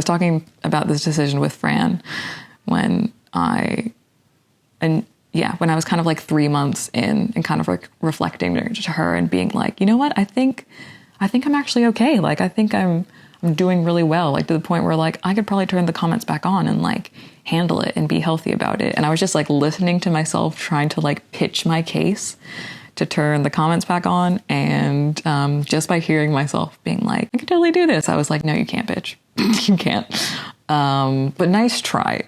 was talking about this decision with Fran when I was kind of like 3 months in and kind of like reflecting to her and being like, you know what, I think I'm actually okay. Like, I think I'm doing really well, like to the point where like I could probably turn the comments back on and like handle it and be healthy about it. And I was just like listening to myself trying to like pitch my case to turn the comments back on. And just by hearing myself being like, I can totally do this, I was like, no, you can't, bitch. You can't. But nice try.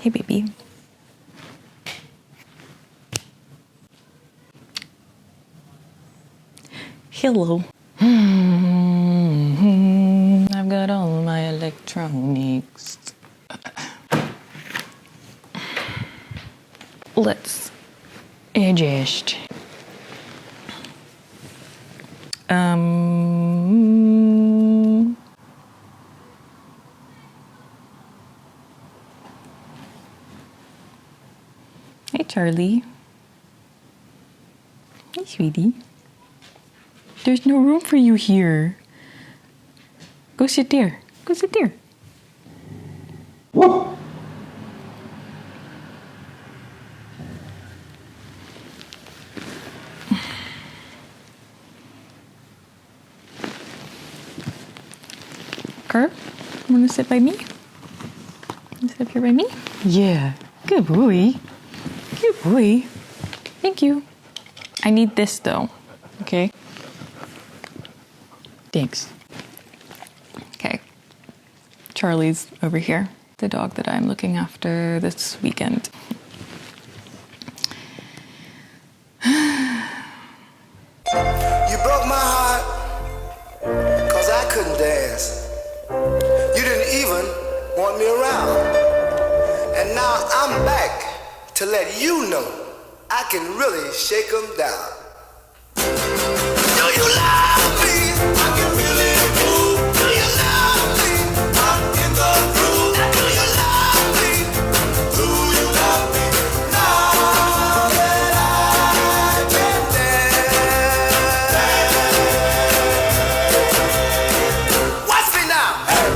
Hey, baby. Hello. I've got all my electronics. Let's adjust. Hey, Charlie. Hey, sweetie. There's no room for you here. Go sit there. Go sit there. Whoa. Kerr, you want to sit by me? You sit up here by me? Yeah. Good boy. Good boy. Thank you. I need this though. Okay. Thanks. Okay. Charlie's over here, the dog that I'm looking after this weekend. You broke my heart, 'cause I couldn't dance. You didn't even want me around. And now I'm back to let you know I can really shake 'em down. Do you love me? I can really move. Do you love me? I'm in the groove. Do you love me? Do you love me? Now that I can dance. Watch me now. Hey.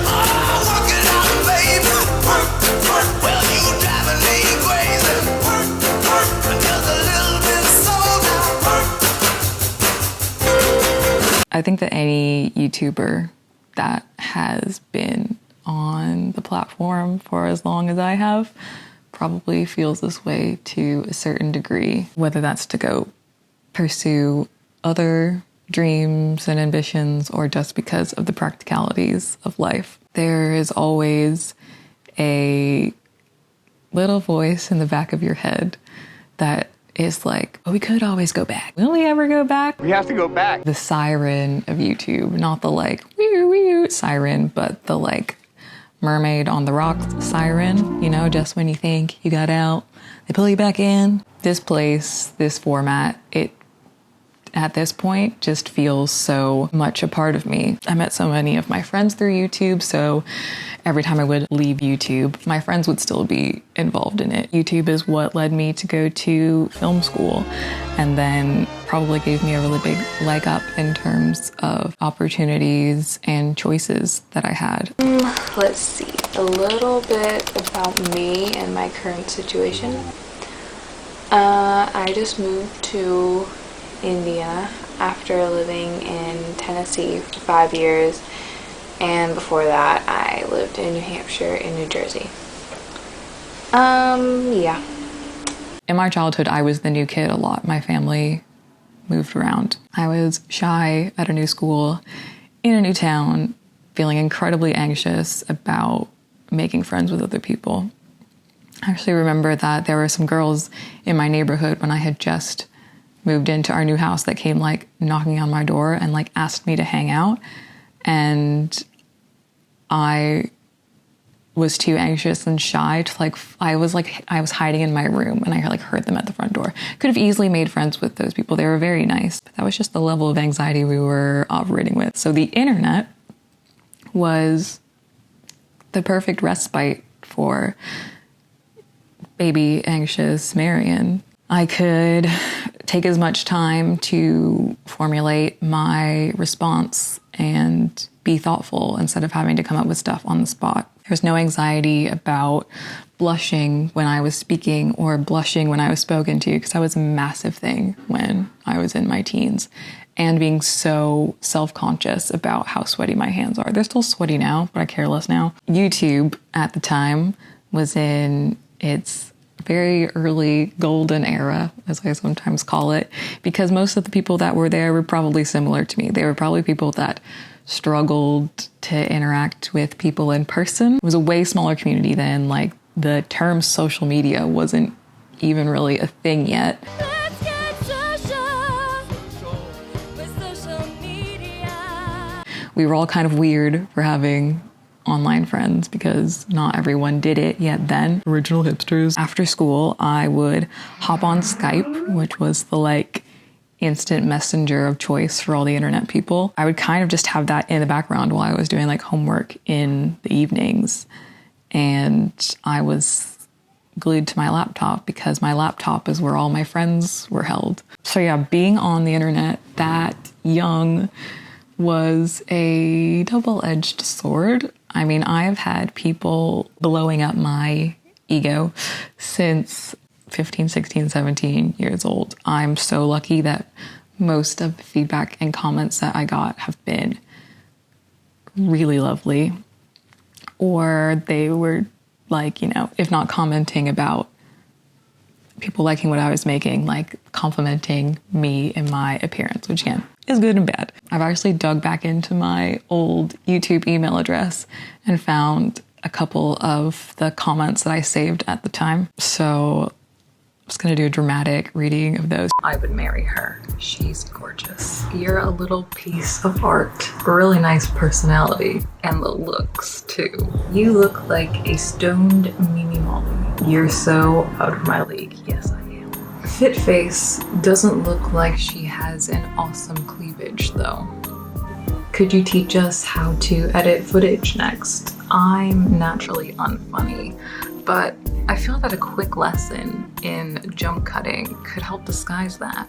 Oh, work it out, baby. Work. Well, you driving me crazy. Work. Just a little bit soul now. Work. I think that any YouTuber that has been on the platform for as long as I have probably feels this way to a certain degree, whether that's to go pursue other dreams and ambitions or just because of the practicalities of life. There is always a little voice in the back of your head that is like, oh, we could always go back. Will we ever go back? We have to go back. The siren of YouTube, not the like wee wee siren, but the like mermaid on the rocks siren, you know, just when you think you got out, they pull you back in. This place, this format, it at this point just feels so much a part of me. I met so many of my friends through YouTube, so every time I would leave YouTube, my friends would still be involved in it. YouTube is what led me to go to film school and then probably gave me a really big leg up in terms of opportunities and choices that I had. Let's see, a little bit about me and my current situation. I just moved to India after living in Tennessee for 5 years, and before that I lived in New Hampshire and New Jersey. Yeah. In my childhood, I was the new kid a lot. My family moved around. I was shy at a new school, in a new town, feeling incredibly anxious about making friends with other people. I actually remember that there were some girls in my neighborhood when I had just moved into our new house that came like knocking on my door and like asked me to hang out. And I was too anxious and shy to like, I was hiding in my room and I like heard them at the front door. Could have easily made friends with those people. They were very nice, but that was just the level of anxiety we were operating with. So the internet was the perfect respite for baby anxious Marian. I could take as much time to formulate my response and be thoughtful instead of having to come up with stuff on the spot. There's no anxiety about blushing when I was speaking or blushing when I was spoken to, because that was a massive thing when I was in my teens. And being so self-conscious about how sweaty my hands are. They're still sweaty now, but I care less now. YouTube at the time was in its very early golden era, as I sometimes call it, because most of the people that were there were probably similar to me. They were probably people that struggled to interact with people in person. It was a way smaller community then. Like, the term social media wasn't even really a thing yet. Let's get social with social media. We were all kind of weird for having online friends because not everyone did it yet then. Original hipsters. After school, I would hop on Skype, which was the instant messenger of choice for all the internet people. I would kind of just have that in the background while I was doing homework in the evenings. And I was glued to my laptop because my laptop is where all my friends were held. So yeah, being on the internet that young was a double-edged sword. I mean, I have had people blowing up my ego since 15, 16, 17 years old. I'm so lucky that most of the feedback and comments that I got have been really lovely. Or they were if not commenting about people liking what I was making, complimenting me and my appearance, which again is good and bad. I've actually dug back into my old YouTube email address and found a couple of the comments that I saved at the time. So I'm just gonna do a dramatic reading of those. I would marry her. She's gorgeous. You're a little piece of art. A really nice personality. And the looks, too. You look like a stoned Mimi Molly. You're so out of my league. Yes, I am. Fit face doesn't look like she has an awesome cleavage, though. Could you teach us how to edit footage next? I'm naturally unfunny, but I feel that a quick lesson in jump cutting could help disguise that.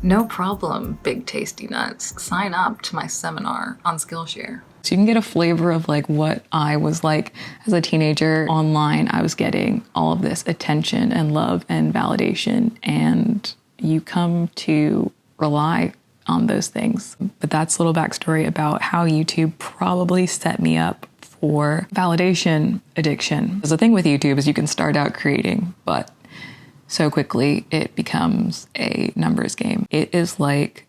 No problem, Big Tasty Nuts. Sign up to my seminar on Skillshare. So you can get a flavor of what I was like as a teenager. Online, I was getting all of this attention and love and validation, and you come to rely on those things. But that's a little backstory about how YouTube probably set me up for validation addiction. The thing with YouTube is you can start out creating, but so quickly it becomes a numbers game. It is like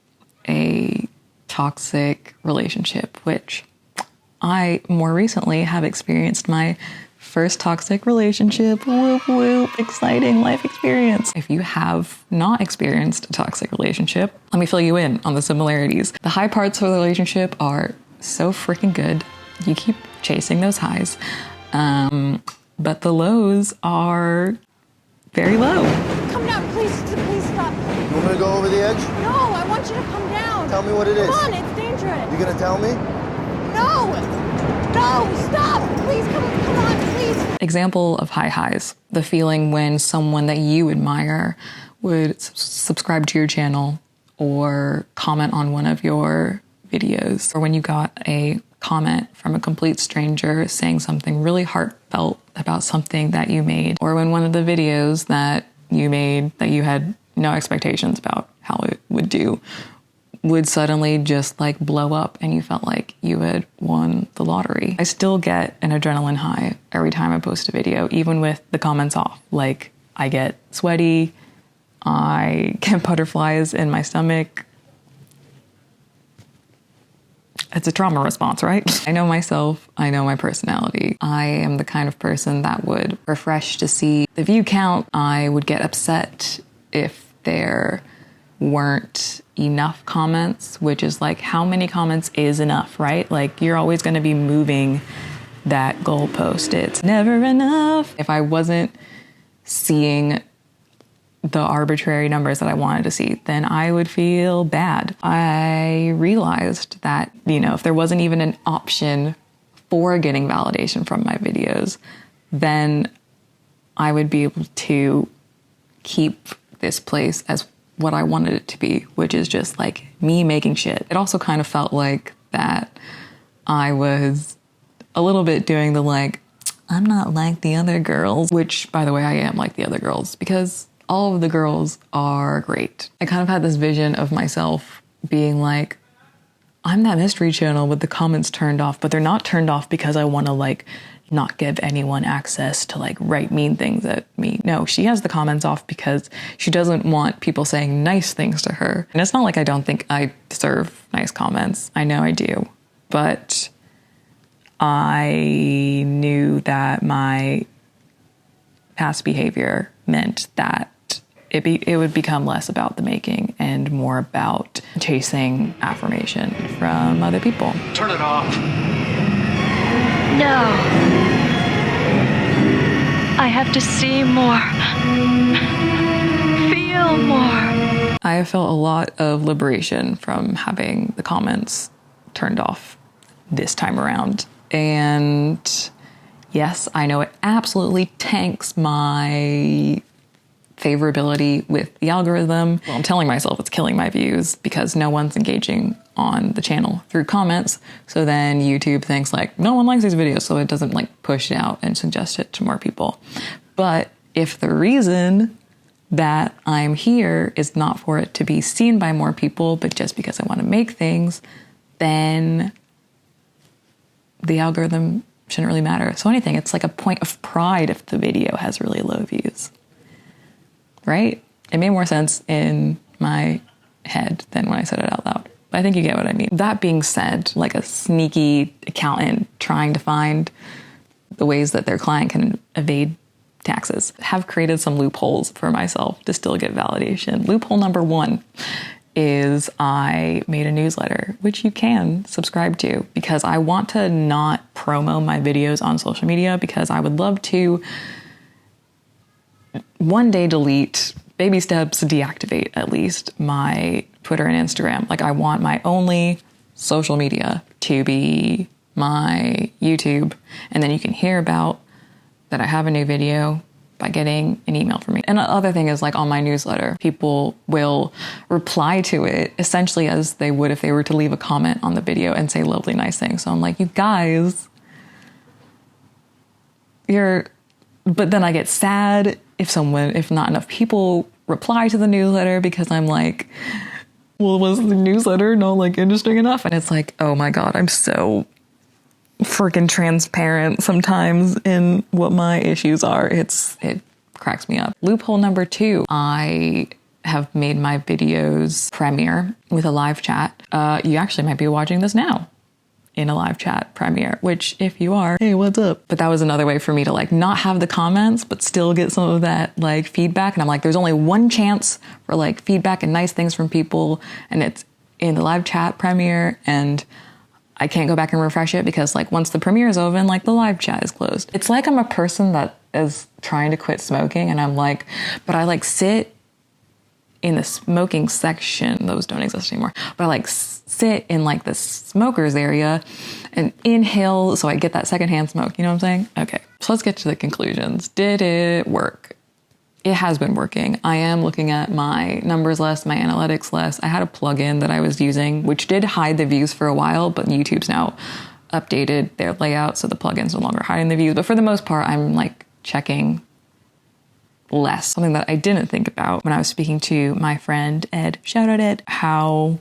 a toxic relationship, which I more recently have experienced my first toxic relationship. Whoop, whoop, exciting life experience. If you have not experienced a toxic relationship, let me fill you in on the similarities. The high parts of the relationship are so freaking good. You keep chasing those highs. But the lows are very low. Come down, please stop. You want me to go over the edge? No, I want you to come down. Tell me what it is. Come on, it's dangerous. You gonna tell me? No, stop. Please, come on, please. Example of high highs. The feeling when someone that you admire would subscribe to your channel or comment on one of your videos, or when you got a comment from a complete stranger saying something really heartfelt about something that you made, or when one of the videos that you made that you had no expectations about how it would do would suddenly just blow up and you felt like you had won the lottery. I still get an adrenaline high every time I post a video, even with the comments off. I get sweaty, I get butterflies in my stomach. It's a trauma response, right? I know myself, I know my personality. I am the kind of person that would refresh to see the view count. I would get upset if there weren't enough comments, which is how many comments is enough, right? You're always gonna be moving that goalpost. It's never enough. If I wasn't seeing the arbitrary numbers that I wanted to see, then I would feel bad. I realized that, if there wasn't even an option for getting validation from my videos, then I would be able to keep this place as what I wanted it to be, which is just like me making shit. It also kind of felt like that I was a little bit doing the like, I'm not like the other girls, which by the way, I am like the other girls because all of the girls are great. I kind of had this vision of myself being like, I'm that mystery channel with the comments turned off, but they're not turned off because I want to like not give anyone access to like write mean things at me. No, she has the comments off because she doesn't want people saying nice things to her. And it's not like I don't think I deserve nice comments. I know I do. But I knew that my past behavior meant that it would become less about the making and more about chasing affirmation from other people. Turn it off. No. I have to see more. Feel more. I have felt a lot of liberation from having the comments turned off this time around. And yes, I know it absolutely tanks my favorability with the algorithm. Well, I'm telling myself it's killing my views because no one's engaging on the channel through comments. So then YouTube thinks like, no one likes these videos, so it doesn't like push it out and suggest it to more people. But if the reason that I'm here is not for it to be seen by more people, but just because I want to make things, then the algorithm shouldn't really matter. So anything, it's like a point of pride if the video has really low views. Right? It made more sense in my head than when I said it out loud. But I think you get what I mean. That being said, like a sneaky accountant trying to find the ways that their client can evade taxes, have created some loopholes for myself to still get validation. Loophole number 1 is I made a newsletter, which you can subscribe to because I want to not promo my videos on social media because I would love to one day delete, baby steps, deactivate at least my Twitter and Instagram. Like I want my only social media to be my YouTube. And then you can hear about that I have a new video by getting an email from me. And the other thing is like on my newsletter, people will reply to it essentially as they would if they were to leave a comment on the video and say lovely, nice things. So I'm like, you guys, but then I get sad if not enough people reply to the newsletter because I'm like, well, was the newsletter not like interesting enough? And it's like, oh my God, I'm so freaking transparent sometimes in what my issues are. It cracks me up. Loophole number 2, I have made my videos premiere with a live chat. You actually might be watching this now in a live chat premiere, which if you are, hey, what's up? But that was another way for me to like not have the comments, but still get some of that like feedback. And I'm like, there's only one chance for like feedback and nice things from people. And it's in the live chat premiere. And I can't go back and refresh it because like once the premiere is over, like the live chat is closed. It's like I'm a person that is trying to quit smoking. And I'm like, but I like sit in the smoking section. Those don't exist anymore. But I like sit in like the smokers area and inhale so I get that secondhand smoke. You know what I'm saying? Okay, so let's get to the conclusions. Did it work? It has been working. I am looking at my numbers list, my analytics list. I had a plugin that I was using, which did hide the views for a while, but YouTube's now updated their layout, so the plugin's no longer hiding the views. But for the most part, I'm like checking less. Something that I didn't think about when I was speaking to my friend Ed, shout out Ed, how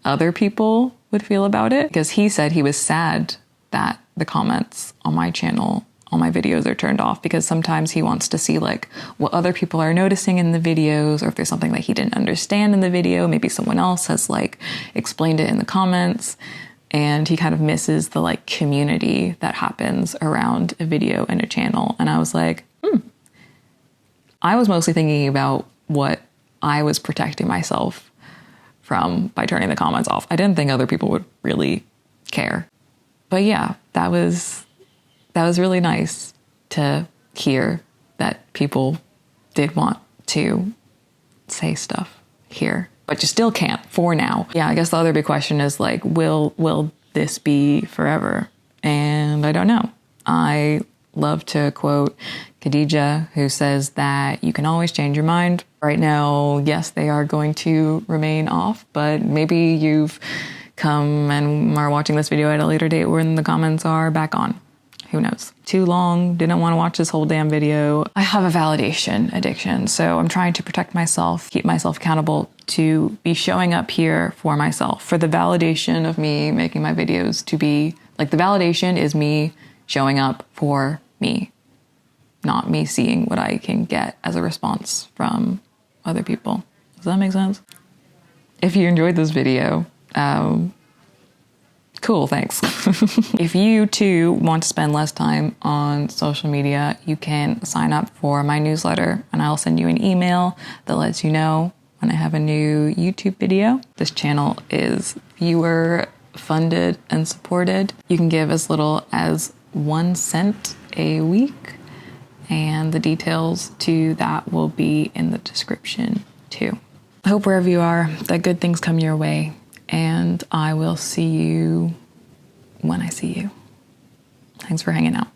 other people would feel about it. Because he said he was sad that the comments on my channel, on my videos are turned off because sometimes he wants to see like what other people are noticing in the videos, or if there's something that he didn't understand in the video, maybe someone else has like explained it in the comments. And he kind of misses the like community that happens around a video and a channel. And I was like, I was mostly thinking about what I was protecting myself from by turning the comments off. I didn't think other people would really care. But yeah, that was really nice to hear that people did want to say stuff here, but you still can't for now. Yeah, I guess the other big question is like, will this be forever? And I don't know. I love to quote Khadija, who says that you can always change your mind. Right now, yes, they are going to remain off, but maybe you've come and are watching this video at a later date when the comments are back on. Who knows? Too long, didn't want to watch this whole damn video. I have a validation addiction, so I'm trying to protect myself, keep myself accountable to be showing up here for myself, for the validation of me making my videos to be, like, the validation is me showing up for me, not me seeing what I can get as a response from other people. Does that make sense? If you enjoyed this video, cool, thanks. If you too want to spend less time on social media, you can sign up for my newsletter and I'll send you an email that lets you know when I have a new YouTube video. This channel is viewer funded and supported. You can give as little as 1 cent a week, and the details to that will be in the description too. I hope wherever you are that good things come your way, and I will see you when I see you. Thanks for hanging out.